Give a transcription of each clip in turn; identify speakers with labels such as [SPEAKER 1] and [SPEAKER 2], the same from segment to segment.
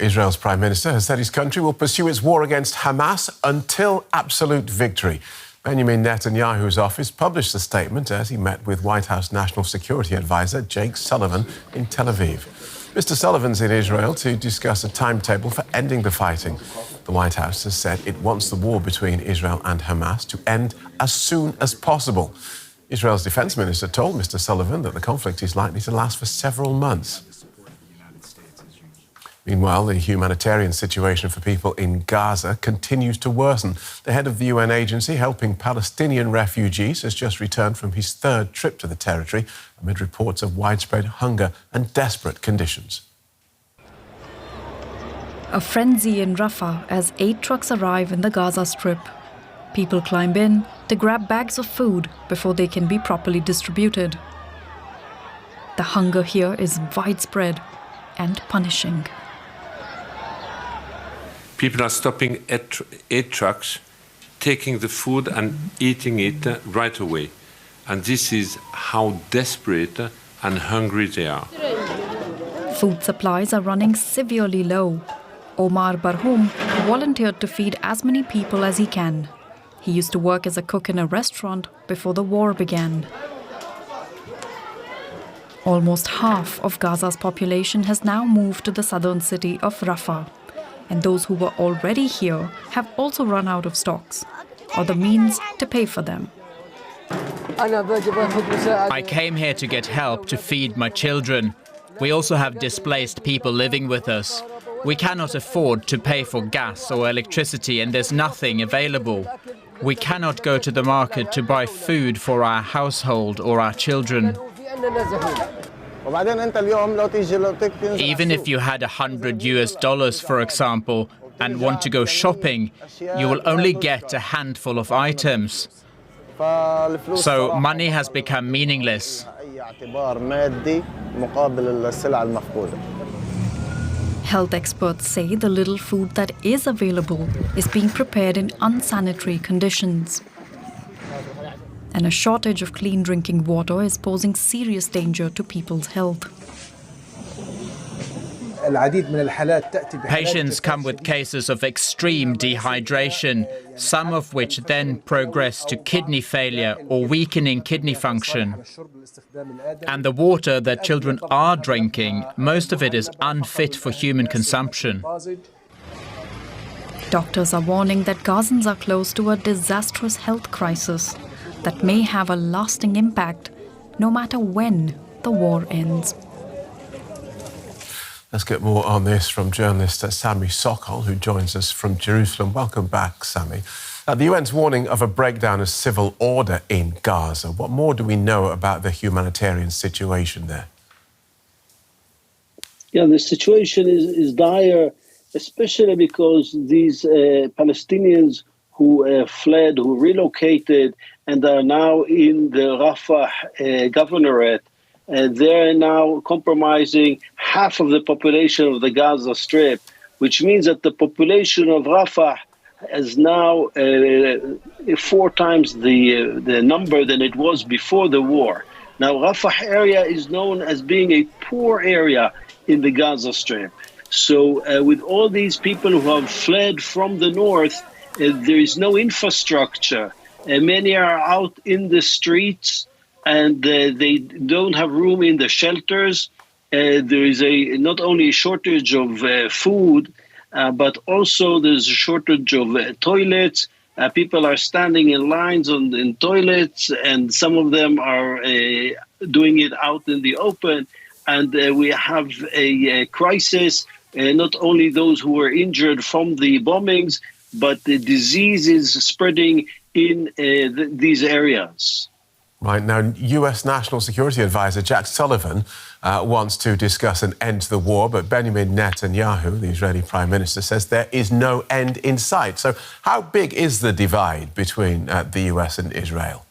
[SPEAKER 1] Israel's Prime Minister has said his country will pursue its war against Hamas until absolute victory. Benjamin Netanyahu's office published the statement as he met with White House National Security Advisor Jake Sullivan in Tel Aviv. Mr. Sullivan's in Israel to discuss a timetable for ending the fighting. The White House has said it wants the war between Israel and Hamas to end as soon as possible. Israel's defense minister told Mr. Sullivan that the conflict is likely to last for several months. Meanwhile, the humanitarian situation for people in Gaza continues to worsen. The head of the UN agency helping Palestinian refugees has just returned from his third trip to the territory amid reports of widespread hunger and desperate conditions.
[SPEAKER 2] A frenzy in Rafah as 8 trucks arrive in the Gaza Strip. People climb in to grab bags of food before they can be properly distributed. The hunger here is widespread and punishing.
[SPEAKER 3] People are stopping at 8 trucks, taking the food and eating it right away. And this is how desperate and hungry they are.
[SPEAKER 2] Food supplies are running severely low. Omar Barhoum volunteered to feed as many people as he can. He used to work as a cook in a restaurant before the war began. Almost half of Gaza's population has now moved to the southern city of Rafah. And those who were already here have also run out of stocks or the means to pay for them.
[SPEAKER 4] I came here to get help to feed my children. We also have displaced people living with us. We cannot afford to pay for gas or electricity, and there's nothing available. We cannot go to the market to buy food for our household or our children. Even if you had $100, for example, and want to go shopping, you will only get a handful of items. So money has become meaningless.
[SPEAKER 2] Health experts say the little food that is available is being prepared in unsanitary conditions. And a shortage of clean drinking water is posing serious danger to people's health.
[SPEAKER 4] Patients come with cases of extreme dehydration, some of which then progress to kidney failure or weakening kidney function. And the water that children are drinking, most of it is unfit for human consumption.
[SPEAKER 2] Doctors are warning that Gazans are close to a disastrous health crisis that may have a lasting impact no matter when the war ends.
[SPEAKER 1] Let's get more on this from journalist Sami Sokol, who joins us from Jerusalem. Welcome back, Sami. The UN's warning of a breakdown of civil order in Gaza. What more do we know about the humanitarian situation there?
[SPEAKER 5] Yeah, the situation is dire, especially because these Palestinians who fled, who relocated, and are now in the Rafah governorate. They're now compromising half of the population of the Gaza Strip, which means that the population of Rafah is now 4 times the number than it was before the war. Now, Rafah area is known as being a poor area in the Gaza Strip. So with all these people who have fled from the north, there is no infrastructure. Many are out in the streets, and they don't have room in the shelters. There is not only a shortage of food, but also there's a shortage of toilets. People are standing in lines in toilets, and some of them are doing it out in the open. And we have a crisis, not only those who were injured from the bombings, but the disease is spreading in these areas.
[SPEAKER 1] Right, now, US National Security Advisor Jake Sullivan wants to discuss an end to the war, but Benjamin Netanyahu, the Israeli Prime Minister, says there is no end in sight. So how big is the divide between the US and Israel?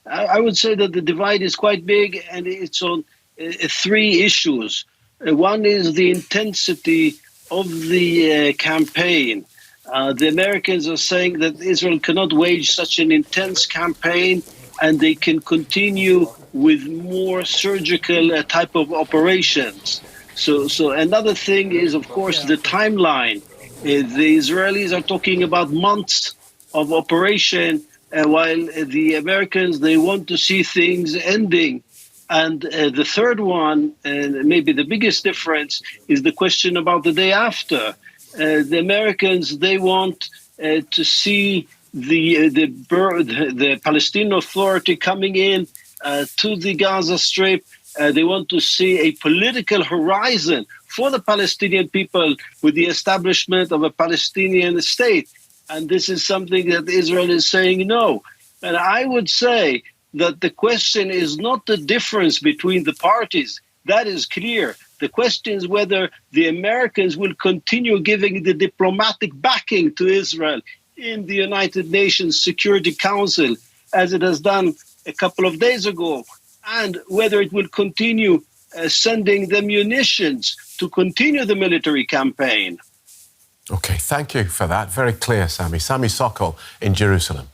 [SPEAKER 5] I would say that the divide is quite big, and it's on 3 issues. One is the intensity of the campaign. The Americans are saying that Israel cannot wage such an intense campaign, and they can continue with more surgical type of operations. So another thing is, of course, the timeline. The Israelis are talking about months of operation, while the Americans, they want to see things ending. And the third one, and maybe the biggest difference, is the question about the day after. The Americans, they want to see the Palestinian Authority coming in to the Gaza Strip. They want to see a political horizon for the Palestinian people with the establishment of a Palestinian state. And this is something that Israel is saying no. And I would say that the question is not the difference between the parties. That is clear. The question is whether the Americans will continue giving the diplomatic backing to Israel in the United Nations Security Council, as it has done a couple of days ago, and whether it will continue sending the munitions to continue the military campaign.
[SPEAKER 1] OK, thank you for that. Very clear, Sami. Sami Sokol in Jerusalem.